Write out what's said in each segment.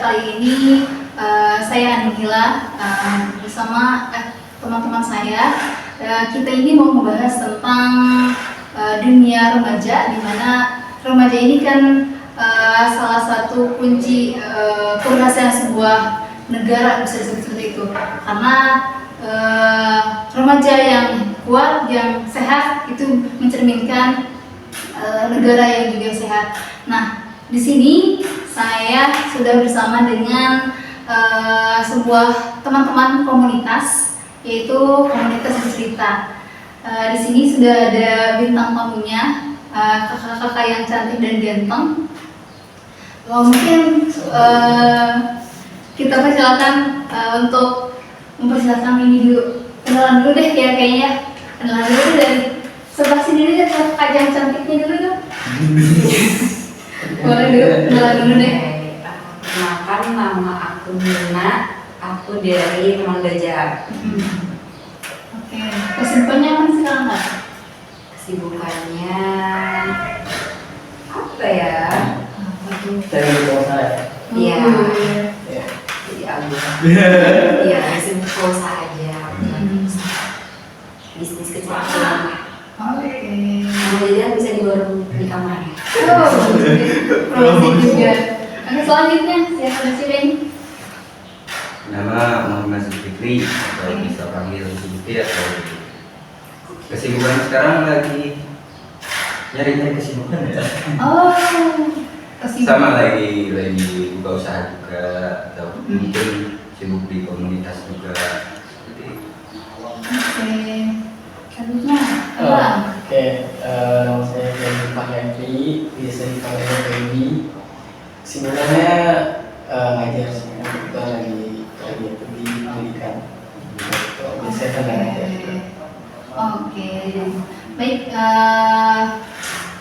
kali ini saya Anihila bersama teman-teman saya. Kita ini mau membahas tentang dunia remaja, di mana remaja ini kan salah satu kunci keberhasilan sebuah negara, bisa disebut seperti itu. Karena remaja yang kuat, yang sehat itu mencerminkan negara yang juga sehat. Nah, di sini saya sudah bersama dengan sebuah teman-teman komunitas, yaitu komunitas bercerita. Di sini sudah ada bintang tamunya, kakak-kakak yang cantik dan ganteng. Mungkin kita persilakan untuk mempersilakan ini dulu. Kenalan dulu deh, kayaknya kenalan dulu dari sebelah sini dulu, kakak yang cantiknya dulu dong. Boleh dulu, kenalan dulu deh. Perkenalkan, nama aku Nina, aku dari Teman Belajar. Oke, kesibukannya apa sekarang Kak? Kesibukannya apa ya? Dari usaha ya? Iya. Iya. Jadi aku iya, sibuk usaha aja. Bisnis kecil-kecilan. Oke. Teman Belajar bisa di warung di kamar ya. Promosi juga. Oke, selanjutnya siapa di sini? Nama Muhammad Zulfikri, atau bisa panggil Zulfikri atau kesibukan sekarang lagi nyari kesibukan ya. Oh, kesibukan. Sama lagi buka usaha juga, atau mungkin sibuk di komunitas juga. Seperti itu. Oke. Selanjutnya, apa? Oke, nama saya Benny Pak Henry, biasa dipanggil Benny. Kesibukannya ngajar sih, kita lagi itu di pendidikan. Biasanya kan ngajar. Oke. Baik,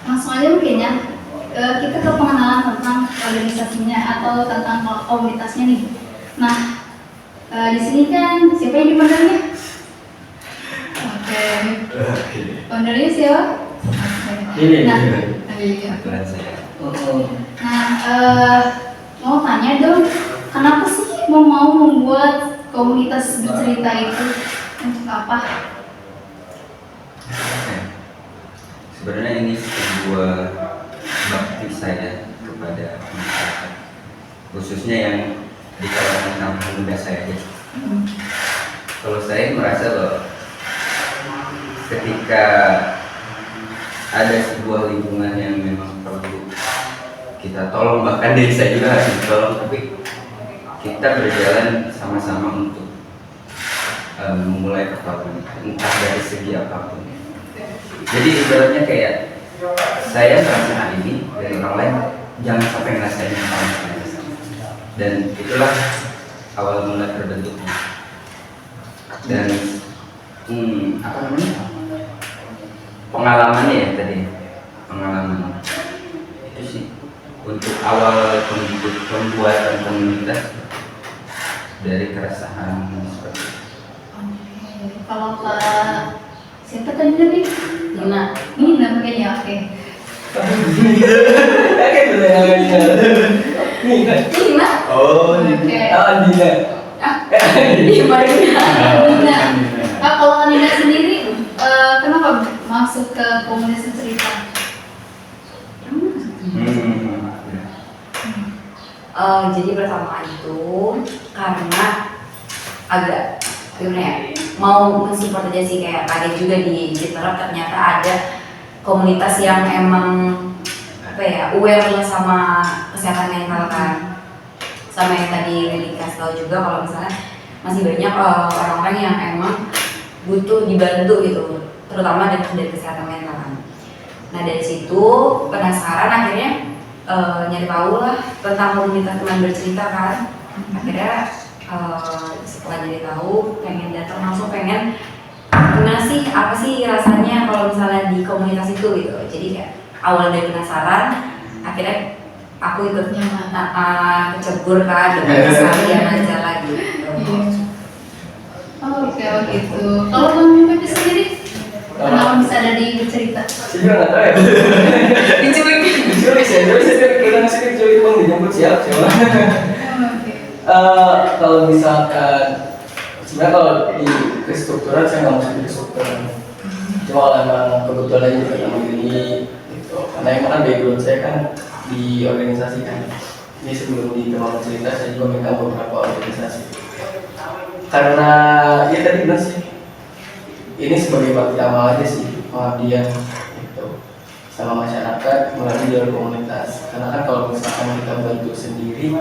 langsung aja mungkin ya. Kita ke pengenalan tentang organisasinya atau tentang komunitasnya nih. Nah, di sini kan siapa yang dipanggilnya? Oke. Foundernya siapa? Ini. Nah, Aturan saya. mau tanya dong, kenapa sih mau membuat komunitas bercerita itu? Untuk apa? Sebenarnya ini sebuah bakti saya kepada masyarakat, khususnya yang di kalangan kampung muda saya. Kalau saya merasa bahwa ketika ada sebuah lingkungan yang memang perlu kita tolong, bahkan diri saya juga harus ditolong, tapi kita berjalan sama-sama untuk memulai pertolongan, entah dari segi apapun. Jadi ibaratnya kayak saya merasa hal ini dari orang lain, jangan sampai ngerasain yang sama saya. Dan itulah awal mula terbentuknya. Dan apa namanya, pengalamannya ya tadi, pengalaman itu sih untuk awal pembuatan komunitas dari keresahan seperti itu. Kalau Kak siapa tadi tadi? Nina. Nina kayaknya, oke. Kayak gitu ya namanya. Nina. Oh, Oke. Andina. Iya, Marina. Nina. Kak, kalau Nina sendiri, kenapa masuk ke komunitas cerita? Jadi pertama itu karena agak gimana ya, mau mensupport aja sih, kayak ada juga di Citerap ternyata ada komunitas yang emang apa ya, aware lah sama kesehatan mental kan, sama yang tadi Lili kasih tahu juga kalau misalnya masih banyak orang-orang yang emang butuh dibantu gitu, terutama dari kesehatan mental kan. Nah dari situ penasaran akhirnya nyari tahu lah tentang komunitas teman bercerita kan. Akhirnya setelah jadi tahu, pengen datang langsung, pengen gimana sih, apa sih rasanya kalau misalnya di komunitas itu gitu. Jadi kayak awal dari penasaran, akhirnya aku ikut kecebur kan, dengan sekalian aja lagi gitu. Oke, gitu. Kalau Bang Mimpin sendiri, kenapa bisa ada di bercerita? Saya juga nggak tahu ya. Diculik. Diculik saya, tapi saya kira masih diculik bang, dijemput siap coba. Kalau misalkan sebenarnya kalau di kestrukturan saya nggak masuk di kestrukturan, cuma kalau emang kebetulan aja ketemu ini gitu, karena emang kan background saya kan di organisasi kan. Ini sebelum di teman cerita saya juga megang beberapa organisasi. Karena ya tadi benar sih, ini sebagai bakti amal aja sih, pengabdian gitu sama masyarakat melalui jalur komunitas. Karena kan kalau misalkan kita bantu sendiri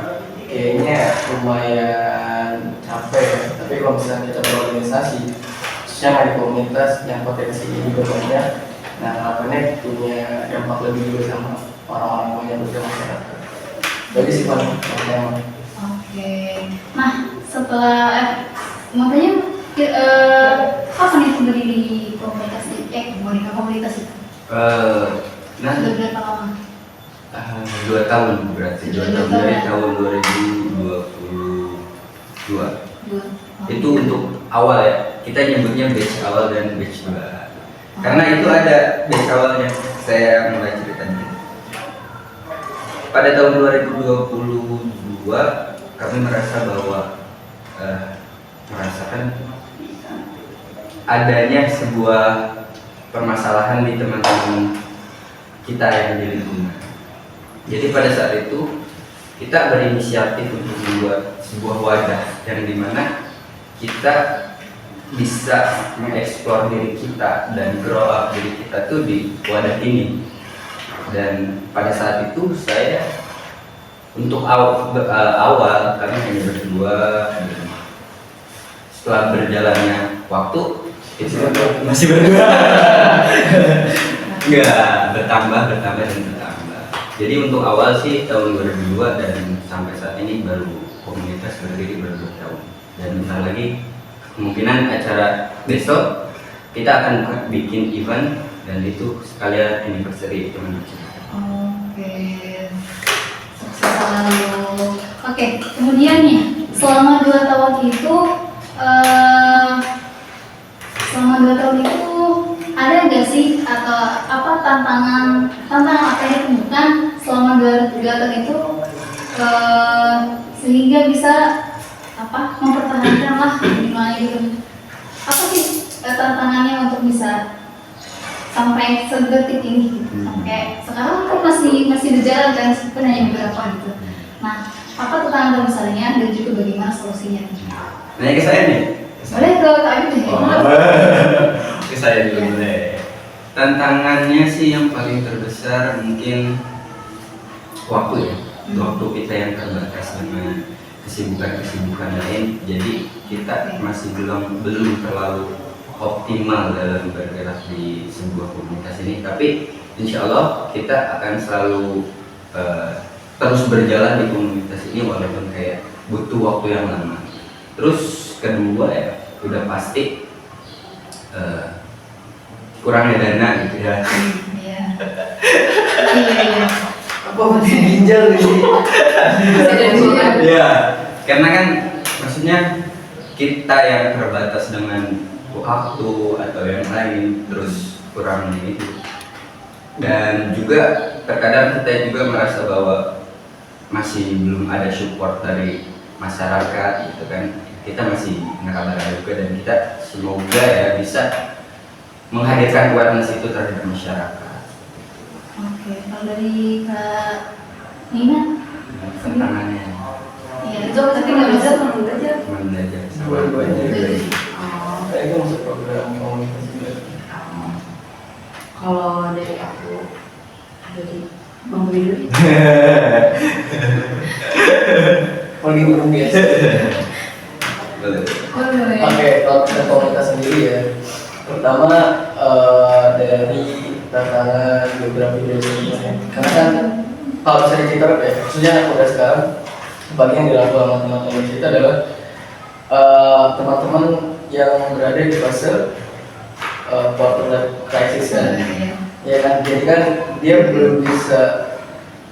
kayaknya lumayan capek ya. Tapi kalau misalnya kita berorganisasi, khususnya di komunitas yang potensinya juga banyak, nah harapannya punya dampak lebih juga sama orang-orang yang bekerja masyarakat. Bagi sih Pak, Oke. Nah, setelah mau tanya kapan itu berdiri komunitas komunitas itu? Nah, Sudah berapa lama? 2 tahun berarti 2 tahun dari tahun 2022. Dua. Itu untuk awal ya, kita nyebutnya batch awal dan batch 2 karena itu ada batch awalnya. Saya mulai ceritanya pada tahun 2022 kami merasa bahwa merasakan adanya sebuah permasalahan di teman-teman kita yang di lingkungan. Jadi pada saat itu kita berinisiatif untuk membuat sebuah wadah yang dimana kita bisa mengeksplor diri kita dan grow up diri kita tuh di wadah ini. Dan pada saat itu saya untuk awal kami hanya berdua. Setelah berjalannya waktu itu masih berdua. Enggak, bertambah. Jadi untuk awal sih tahun 2002 dan sampai saat ini baru komunitas berdiri baru 2 tahun. Dan bentar lagi kemungkinan acara besok kita akan bikin event dan itu sekalian anniversary teman-teman. Oke. Sukses selalu. Oke, kemudian nih selama 2 tahun itu ada nggak sih atau apa tantangan apa yang ditemukan selama 2 tahun itu sehingga bisa mempertahankan lah gimana gitu. Apa sih tantangannya untuk bisa sampai sedetik ini gitu. Sampai sekarang kan masih berjalan kan, meskipun hanya beberapa gitu. Nah, apa tantangan terbesarnya dan juga bagaimana solusinya? Nanya ke saya nih. Boleh ke Kak Ayu deh. Ke saya dulu boleh. Tantangannya sih yang paling terbesar mungkin waktu ya. Waktu kita yang terbatas dengan kesibukan lain. Jadi kita masih belum terlalu optimal dalam bergerak di sebuah komunitas ini, tapi insya Allah kita akan selalu terus berjalan di komunitas ini walaupun kayak butuh waktu yang lama. Terus kedua ya udah pasti kurangnya dana gitu ya. Iya. apa masih ginjal gitu? Iya, karena kan maksudnya kita yang terbatas dengan waktu atau yang lain terus kurang itu. Dan juga terkadang kita juga merasa bahwa masih belum ada support dari masyarakat gitu kan. Kita masih ngeraba-raba juga dan kita semoga ya bisa menghadirkan awareness itu terhadap masyarakat. Oke, kalau dari Kak Nina? Tantangannya Iya, itu tapi nggak bisa teman belajar. teman belajar sama Dua-duanya. belajar. Saya itu masuk program komunikasi juga. Kalau dari aku, dari Bang Boy dulu. Paling burung biasa. Boleh. Oke, kalau kita komunitas sendiri ya, pertama dari tantangan geografi dari sebenarnya. Karena kan kalau saya cerita ya, khususnya anak muda sekarang, bagi yang dilakukan sama teman-teman kita adalah teman-teman yang berada di fase quarter life crisis kan, ya kan. Jadi kan dia belum bisa,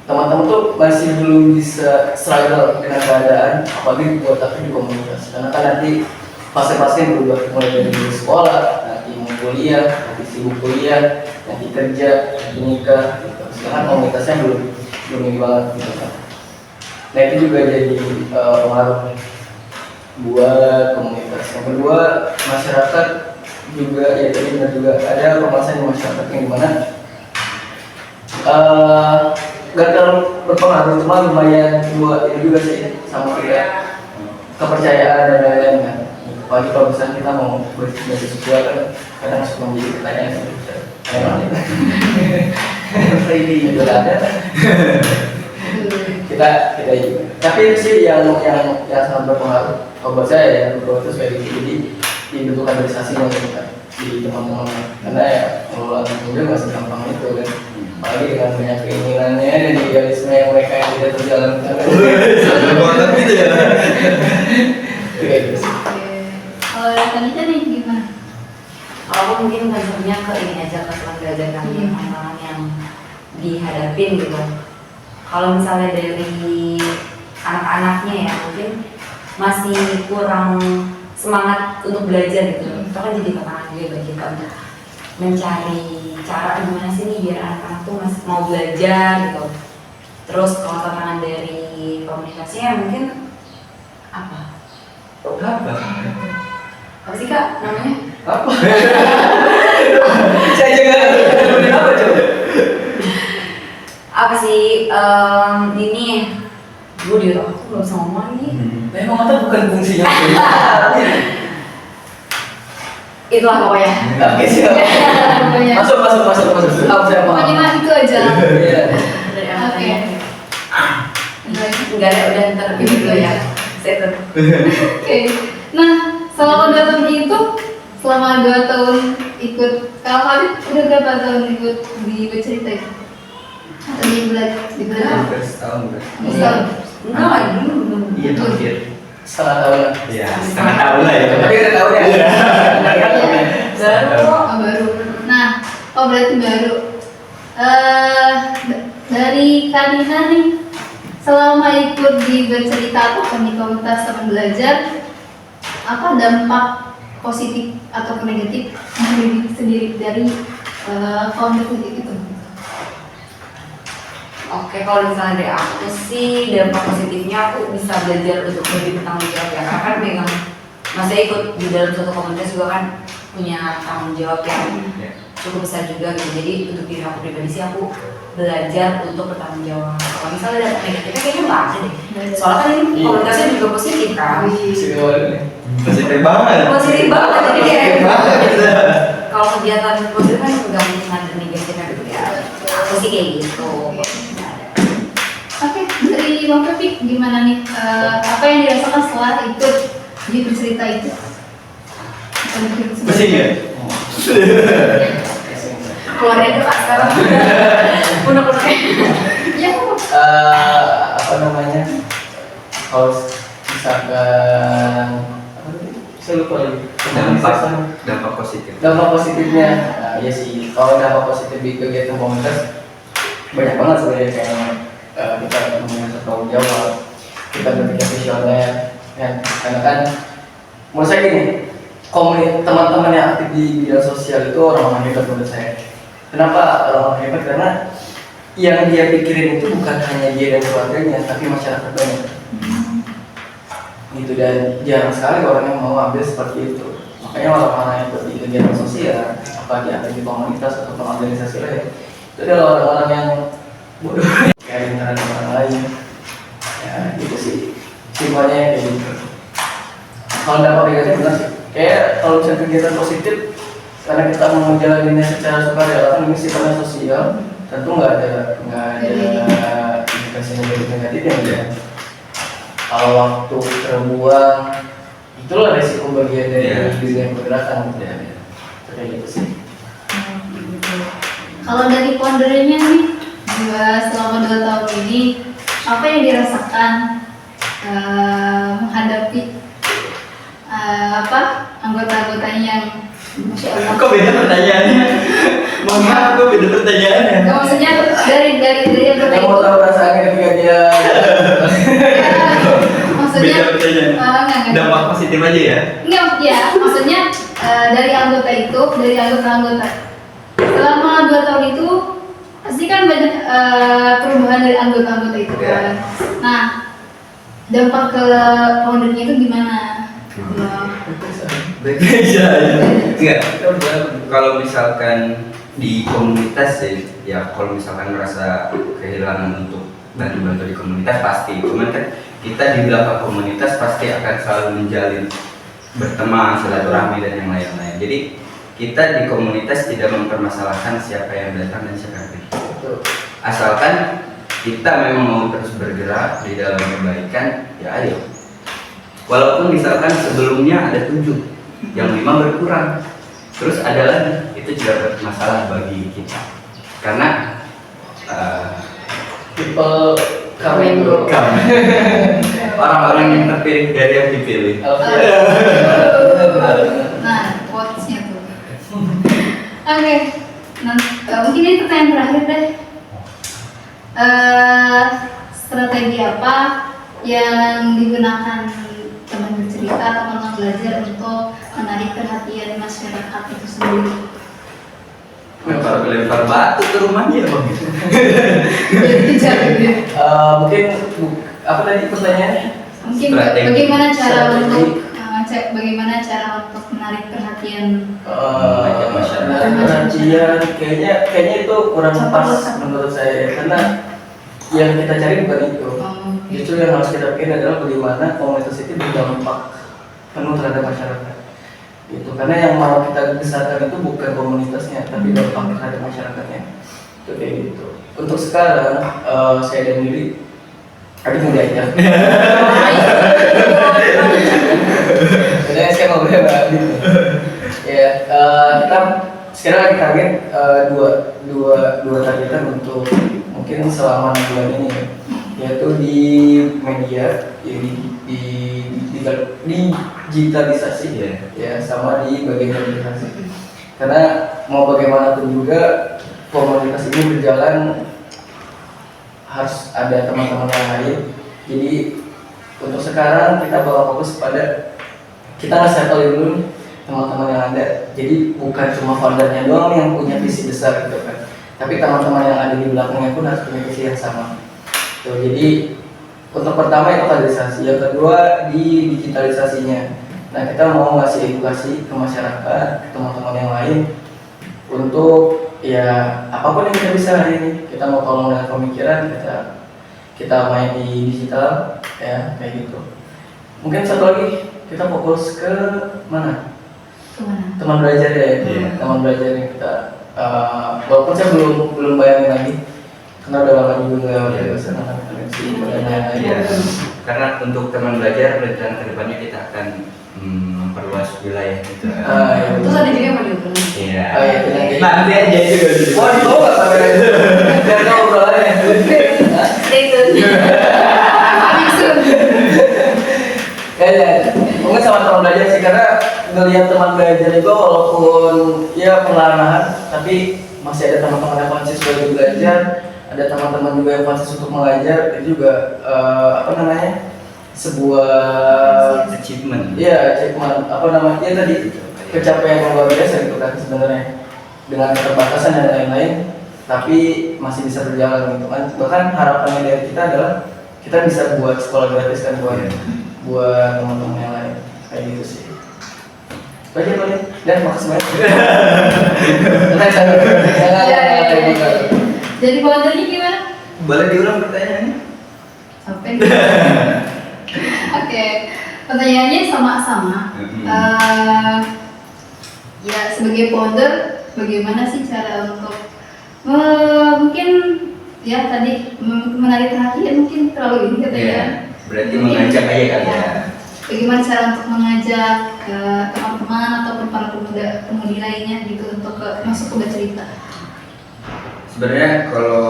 teman-teman tuh masih belum bisa struggle dengan keadaan, apalagi buat aku di komunitas. Karena kan nanti fase-fase berubah, mulai dari sekolah, nanti mau kuliah, nanti sibuk kuliah, nanti kerja, nanti nikah. Gitu. Sekarang komunitasnya belum ini banget gitu kan. Nah itu juga jadi pengaruh buat komunitas. Yang kedua, masyarakat juga ya tadi benar juga ada permasalahan di masyarakat yang dimana gak terlalu berpengaruh, cuma lumayan buat ini juga sih sama kita kepercayaan dan lain-lain kan. Apalagi kalau misalnya kita mau berbeda sesuatu kan kadang suka menjadi pertanyaan ini juga ada kita juga. Tapi itu sih yang sangat berpengaruh. Kalau buat saya ya betul itu sebagai jadi dibentuk kaderisasi yang di teman-teman karena ya mengelola juga nggak segampang itu kan. Apalagi dengan banyak keinginannya dan idealisme yang mereka yang tidak terjalankan. Banget gitu ya. Kayak gitu sih. Kalau Kanita nih gimana? Aku mungkin contohnya ke ini aja ke teman belajar kami tantangan yang dihadapin gitu. Kalau misalnya dari anak-anaknya ya mungkin masih kurang semangat untuk belajar gitu. Itu kan jadi tantangan juga bagi kita untuk mencari cara gimana sih nih biar anak-anak tuh masih mau belajar gitu. Terus kalau tantangan dari komunikasinya mungkin apa? Apa sih Kak namanya? Apa? Saya juga bener apa coba? Apa sih ini gue di otak aku nggak bisa ngomong lagi. Memang mata bukan fungsinya. Itulah pokoknya. Oke siap. Pokoknya Masuk. Tahu saya mau. pokoknya mah itu aja. Iya. Oke. Enggak ada udah ntar gitu ya. Saya Oke. Nah, selama 2 tahun itu, selama 2 tahun ikut, kalau Habib udah berapa tahun ikut di bercerita itu? Atau di belajar? Setahun kan? Setahun. enggak lagi belum. Iya hampir. Setengah tahun. Iya setengah tahun lah ya. Tapi udah tahu ya. Baru Oh, baru. Nah, berarti baru. Dari Kanina nih, selama ikut di bercerita atau di komunitas teman belajar, apa dampak positif atau negatif yang diri sendiri dari komunitas itu? Oke, kalau misalnya dari aku sih dampak positifnya aku bisa belajar untuk lebih bertanggung jawab ya. Karena kan pegang maksudnya ikut di dalam suatu komunitas juga kan punya tanggung jawab yang cukup besar juga gitu. Jadi untuk diri aku pribadi sih aku belajar untuk bertanggung jawab. Kalau misalnya dampak negatifnya kayaknya nggak ada deh. Soalnya kan ini komunitasnya juga positif kan. Positif banget. Positif banget jadi Positif kayak banget. kalau kegiatan positif kan juga mungkin ada negatifnya gitu ya. Aku sih kayak gitu. Oke, dari Bang Pepi gimana nih? Apa yang dirasakan setelah ikut di bercerita itu? Pusing ya? Keluarnya itu Kak sekarang. Unek-unek. Ya, Apa namanya? Kalau misalkan saya lupa lagi. Dampak positif. Dampak positifnya, ya sih. Kalau dampak positif di kegiatan komunitas banyak banget sebenarnya kayak kita punya tanggung jawab, kita berpikir visioner, ya. Karena kan menurut saya gini, teman-teman yang aktif di bidang sosial itu orang-orang hebat menurut saya. Kenapa orang-orang hebat? Karena yang dia pikirin itu bukan hanya dia dan keluarganya, tapi masyarakat banyak. Gitu, dan jarang sekali orang yang mau ambil seperti itu. Makanya orang-orang yang ikut di kegiatan sosial, apalagi ada di komunitas atau organisasi lain, itu adalah orang-orang yang bodoh kayak terhadap orang lain. Ya gitu sih, simpelnya kayak gitu. Kalau dampak negatif benar sih, kayak kalau misalnya kegiatan positif karena kita mau menjalaninya secara sukarela kan ini sifatnya sosial, tentu nggak ada indikasi negatif yang ada. Kalau waktu terbuang, itulah resiko bagian dari dunia pergerakan. Kayak gitu sih. kalau dari foundernya nih, selama 2 tahun ini, apa yang dirasakan menghadapi anggota-anggotanya yang Masya Allah. Kok beda pertanyaannya? Mohon maaf, kok beda pertanyaannya? Nggak, maksudnya dari anggota Kamu itu. tahu perasaannya ketika dia Maksudnya Beda pertanyaan. enggak. Dampak positif aja ya? Enggak, ya, maksudnya dari anggota itu, dari anggota-anggota. Selama 2 tahun itu pasti kan banyak perubahan dari anggota-anggota itu kan. Nah, dampak ke foundernya itu gimana? Baik aja. Enggak. Kalau misalkan di komunitas sih, ya kalau misalkan merasa kehilangan untuk bantu-bantu di komunitas pasti. Cuman kan kita di belakang komunitas pasti akan selalu menjalin berteman, silaturahmi dan yang lain-lain. Jadi kita di komunitas tidak mempermasalahkan siapa yang datang dan siapa yang pergi. Asalkan kita memang mau terus bergerak di dalam kebaikan, ya ayo. Walaupun misalkan sebelumnya ada 7, yang 5 berkurang, terus ada lagi, itu tidak bermasalah bagi kita. Karena people coming go. Orang-orang yang terpilih dari yang dipilih. Nah, quotes-nya tuh. Oke, mungkin ini pertanyaan terakhir deh. Strategi apa yang digunakan teman bercerita atau teman belajar untuk menarik perhatian masyarakat itu sendiri? Lempar batu ke rumahnya bang. Jadi caranya. Mungkin apa tadi pertanyaannya? Mungkin Strategi. bagaimana cara Strategi. untuk bagaimana cara untuk menarik perhatian Menarik perhatian kayaknya itu kurang pas menurut saya, karena yang kita cari bukan itu. Justru yang harus kita pikir adalah bagaimana komunitas itu berdampak penuh terhadap masyarakat. Gitu. Karena yang mau kita besarkan itu bukan komunitasnya, tapi dampak terhadap masyarakatnya. Itu kayak gitu. Untuk sekarang saya dan Lili, aku mau diajak. Sebenarnya saya ngobrol sama gitu. Ya, kita sekarang lagi target dua targetan untuk mungkin selama 6 bulan ini, yaitu di media, ya, di digitalisasi, ya, sama di bagian organisasi. Karena mau bagaimanapun juga komunitas ini berjalan harus ada teman-teman yang lain. Jadi untuk sekarang kita bakal fokus pada kita nge-settle dulu nih teman-teman yang ada. Jadi bukan cuma foundernya doang yang punya visi besar gitu kan, tapi teman-teman yang ada di belakangnya pun harus punya visi yang sama. Tuh, jadi untuk pertama itu kaderisasi, yang kedua di digitalisasinya. Nah, kita mau ngasih edukasi ke masyarakat, ke teman-teman yang lain untuk ya apapun yang kita bisa hari ini. Kita mau tolong dengan pemikiran, kita main di digital, ya kayak gitu. Mungkin satu lagi kita fokus ke mana? Kemana? Teman belajar ya, teman belajar yang kita. Walaupun saya belum bayangin lagi, karena udah lama juga nggak bisa koneksi dan lain-lain. Iya. Karena untuk teman belajar rencana kedepannya kita akan memperluas wilayah gitu. Ya, Terus ada juga yang mau diulang. Iya. Oh, iya, itu nanti. Nanti aja juga. Wah, di bawah nggak kamera itu? Biar tahu obrolannya. Stay tune. Coming soon. Ya, mungkin sama teman belajar sih, karena ngelihat teman belajar itu walaupun ya perlahan, tapi masih ada teman-teman yang konsisten belajar belajar, ada teman-teman juga yang konsisten untuk mengajar. Itu juga sebuah Achievement. iya achievement, tadi pencapaian yang luar biasa gitu kan sebenarnya, dengan keterbatasan dan lain-lain, tapi masih bisa berjalan gitu kan. Bahkan harapannya dari kita adalah kita bisa buat sekolah gratis kan buat teman-teman yang lain, kayak gitu sih. Baik, dan makasih banyak. Jadi foundernya gimana? Boleh diulang pertanyaannya? Sampai. Oke, pertanyaannya sama-sama. Ya, sebagai founder, bagaimana sih cara untuk mungkin ya tadi menarik perhatian, mungkin terlalu ini katanya. Berarti mengajak aja kali ya. Bagaimana cara untuk mengajak teman-teman ataupun para pemudi lainnya gitu untuk masuk ke bercerita? Sebenarnya kalau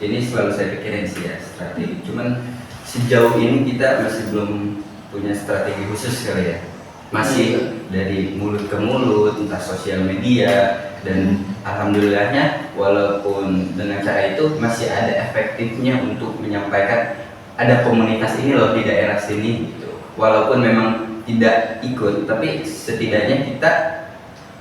ini selalu saya pikirin sih ya strategi. Cuman sejauh ini kita masih belum punya strategi khusus kali ya. Masih dari mulut ke mulut, entah sosial media, dan alhamdulillahnya walaupun dengan cara itu masih ada efektifnya untuk menyampaikan ada komunitas ini loh di daerah sini gitu. Walaupun memang tidak ikut, tapi setidaknya kita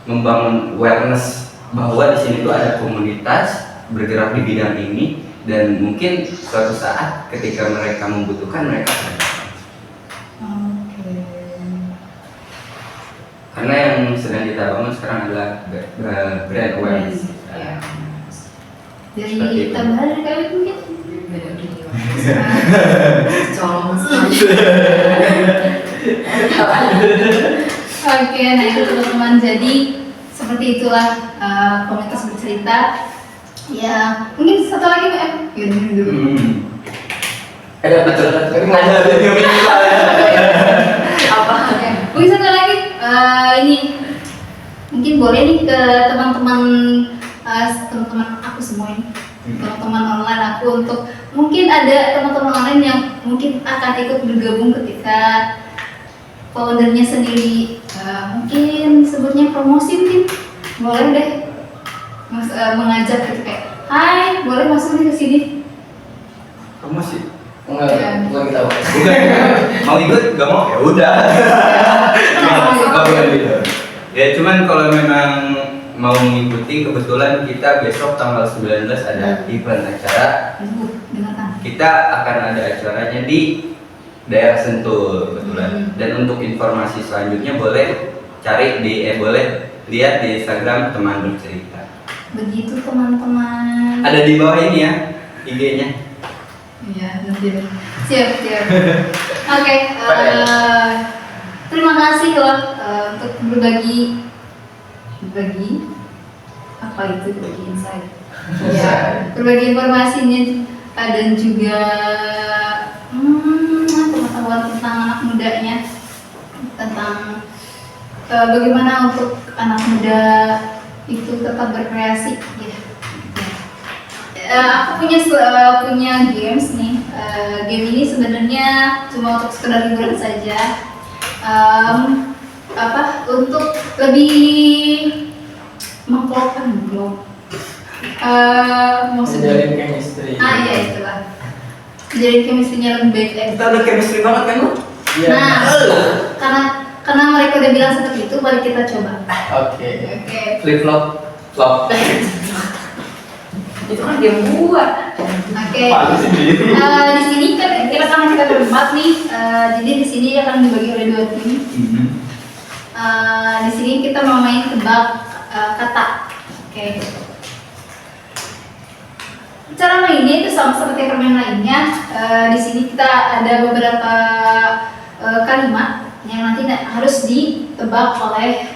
membangun awareness bahwa di sini tuh ada komunitas bergerak di bidang ini dan mungkin suatu saat ketika mereka membutuhkan mereka akan datang. Oke. Karena yang sedang kita bangun sekarang adalah brand awareness. Ya. Dari Seperti itu. tambahan dari kalian mungkin? Beda gitu. Colong sekali. Oke, nah itu teman-teman. Jadi seperti itulah komunitas bercerita. Ya, mungkin satu lagi Mbak Em. Ya, dulu. Ada betul, tapi nggak ada video Apa? Oke. Mungkin satu lagi ini mungkin boleh nih ke teman-teman teman-teman aku semua ini, teman-teman online aku, untuk mungkin ada teman-teman online yang mungkin akan ikut bergabung ketika foundernya sendiri, mungkin sebutnya promosi, mungkin boleh deh mengajak gitu kayak, hai boleh masuk nih ke sini. Promosi. Enggak, bukan kita. Bukan. Mau ikut nggak mau ya udah. Bukan gitu. Ya cuman kalau memang mau mengikuti, kebetulan kita besok tanggal 19 ada event acara. Dengarkan. Kita akan ada acaranya di daerah Sentul kebetulan. Dan untuk informasi selanjutnya boleh cari boleh lihat di Instagram teman bercerita. Begitu teman-teman. Ada di bawah ini ya IG-nya. Iya, nanti deh. Siap. Oke, terima kasih loh untuk berbagi apa itu, berbagi insight. Ya, berbagi informasinya dan juga pengetahuan tentang anak mudanya, tentang bagaimana untuk anak muda itu tetap berkreasi. Aku punya games nih. Game ini sebenarnya cuma untuk sekedar hiburan saja. Untuk lebih mengklopkan belum. Maksudnya? Menjalin chemistry. Iya itulah. Jadi chemistry-nya lebih baik lagi. Kita udah chemistry banget kan lu? Iya. Nah, karena mereka udah bilang seperti itu, mari kita coba. Oke. Oke. Flip flop. Itu kan game gua. Oke. Palu sendiri. Di sini kan karena kita berempat nih, jadi di sini akan dibagi oleh 2 tim. Di sini kita mau main tebak kata. Oke. Cara mainnya itu sama seperti permainan lainnya. Di sini kita ada beberapa kalimat yang nanti harus ditebak oleh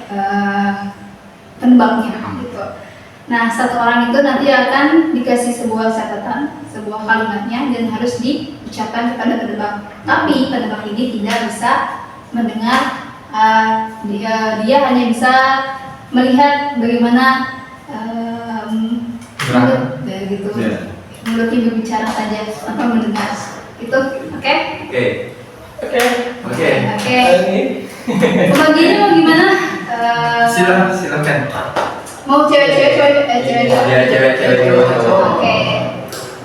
penebaknya. Gitu. Nah, satu orang itu nanti akan dikasih sebuah catatan, sebuah kalimatnya, dan harus diucapkan kepada penebak. Tapi penebak ini tidak bisa mendengar, dia hanya bisa melihat bagaimana mulut, gitu. Mulutnya berbicara saja tanpa mendengar. Itu, oke? Oke. Pembagiannya mau gimana? Silakan. Mau cewek-cewek dulu? Ya, cewek-cewek dulu. Oke.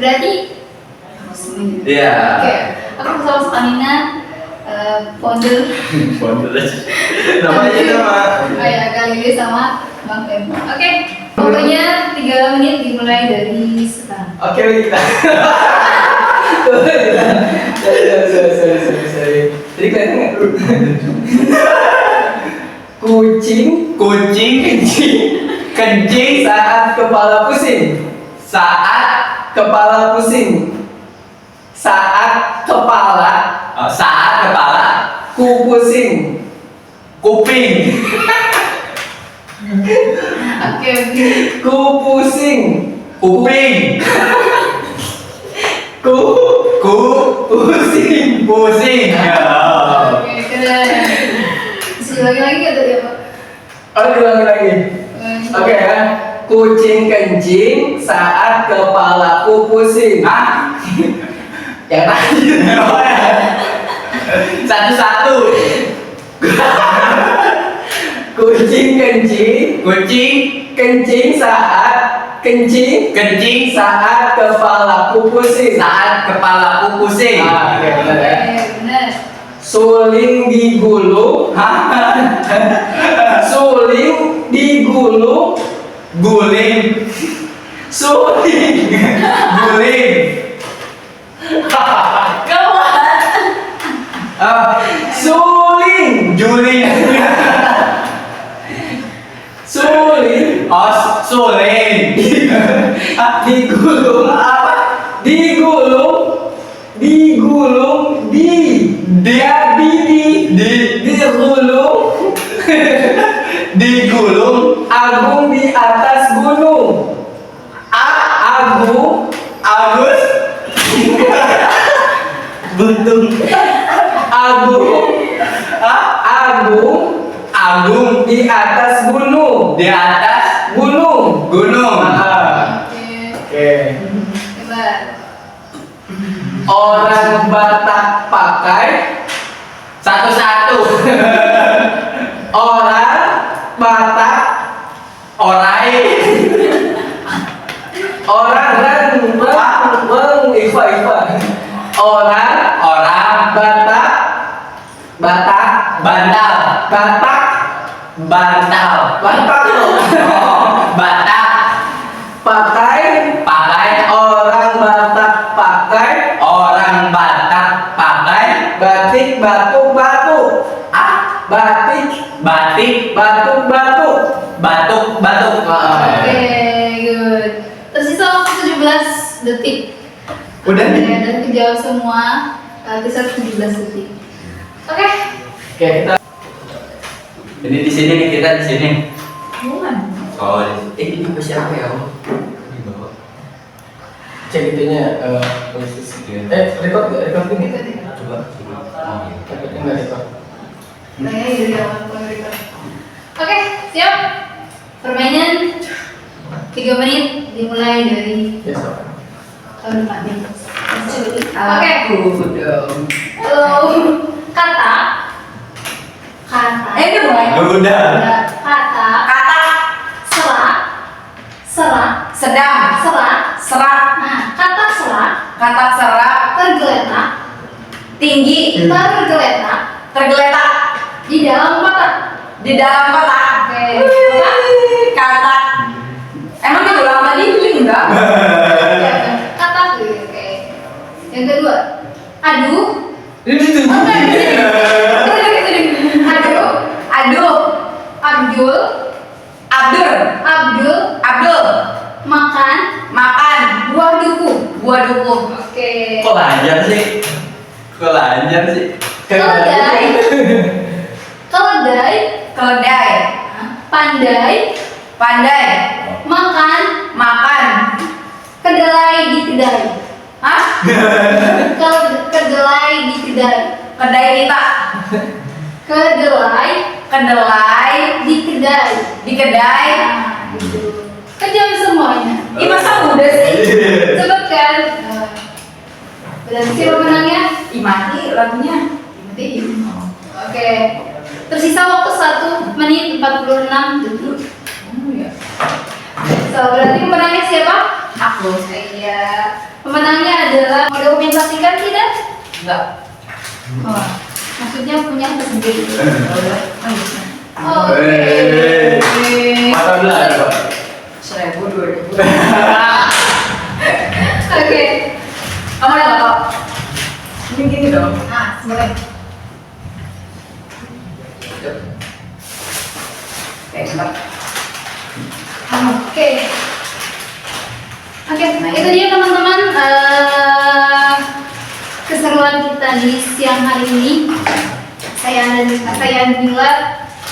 Berarti Iya. Oke. Aku bersama Stamina, founder. Namanya nama. Galilei sama Bang Em. Oke. Pokoknya 3 menit dimulai dari sekarang. Oke, kita. Sorry. Jadi kelihatan nggak? Kucing kencing saat kepala pusing. Saat kepala ku pusing. Kuping. Oke. Ku pusing. Kuping. Ku pusing. Pusing. Ya. Oke, keren. Lagi atau ya Pak? Diulangi lagi. Oke ya. Kucing kencing saat kepalaku pusing. Yang tadi. Satu-satu. Kucing kencing saat kepalaku pusing. Oke, benar ya. Benar. Suling digulung. Guling. Suling. Guling. Suling. Juling. Suling. Oh, suling. Digulung apa? Digulung. Digulung digulung digulung Agung di atas gunung. Agung Agus buntung Agung Agung di atas gunung. Di atas gunung. Oke. Coba. Orang Batak pakai satu-satu. Orang Batak orai. Orang Iva. Orang Batak pakai batik batuk. Oke, good. Tersisa waktu 17 detik. Udah nih. Dan kejawab semua. Tersisa 17 detik. Oke. Oke, kita Ini di sini nih, kita di sini. Bukan. Oh, ini juga siapa ya? Di bawah. cek itunya posisi. Record ini. Coba. Oh, iya. Recordnya nggak record. Saya dari awal pemerintah. Oke, siap. Permainan 3 menit dimulai dari Besok. tahun depan. Oke. Aku dong. Kata. Udah mulai. Udah. Kata. Kata Serak. serak. Nah, kata serak. Kata serak. Tergeletak. Tinggi. Tergeletak. Di dalam kotak. Di dalam kotak. Oke. Kata. Emang dia ulang tadi enggak? Kata tuh. Oke. Yang kedua. Aduh. Ini tuh. Oh, enggak, di sini. Aduh. Abdul. Makan. Buah duku. Oke. Kok lancar sih? Keledai. Pandai. Makan. Kedelai di kedai. Hah? Kedelai di kedai. Kedai kita. Kedelai Di kedai. Nah, gitu. Kejam semuanya. Ih, masa udah sih? Sebutkan. Berarti siapa menangnya? Ih, mati lagunya. Oke. Tersisa waktu 1 menit 46 detik. So, berarti pemenangnya siapa? Aku. Iya. Pemenangnya adalah mau dokumentasikan tidak? Enggak. Oh, maksudnya punya tersendiri. Oh, Oke. Mata belah. 1.000, 2.000. Oke. Kamu ada nggak kok? Ini gini dong. Nah, boleh. Enak. Oke. Itu dia teman-teman keseruan kita di siang hari ini. Saya Nila.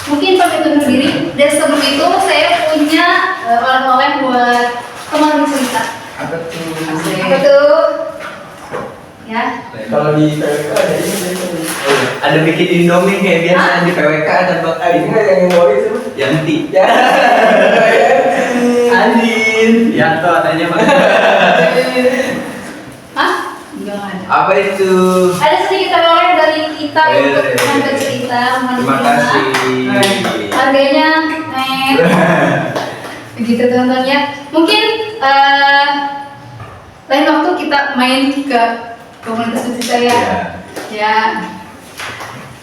Mungkin pamit undur diri. Dan sebelum itu saya punya oleh-oleh buat teman bercerita. Apa tuh? Apa tuh? Ya. Kalau di PWK ada ini. Ada bikin Indomie kayak biasa di PWK ada bak. Ini nggak yang ngomongin sih? Yanti. Ya. Andin. Yanto katanya Bang. Hah? Enggak ada. Apa itu? Ada sedikit oleh dari kita untuk Iya. teman bercerita. Terima kasih. Harganya begitu teman-teman ya. Mungkin lain waktu kita main ke komunitas bercerita ya. Ya,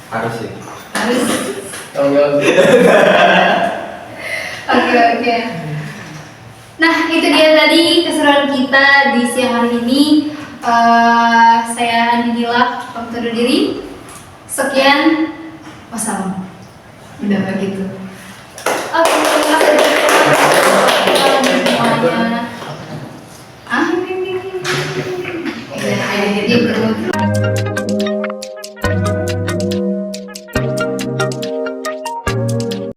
Harus sih. harus. Tanggal. Oke. Nah, itu dia tadi keseruan kita di siang hari ini. Saya Andi Dila, pamit undur diri. Sekian, wassalam. Udah begitu. Oke, terima kasih semuanya. Ini gitu.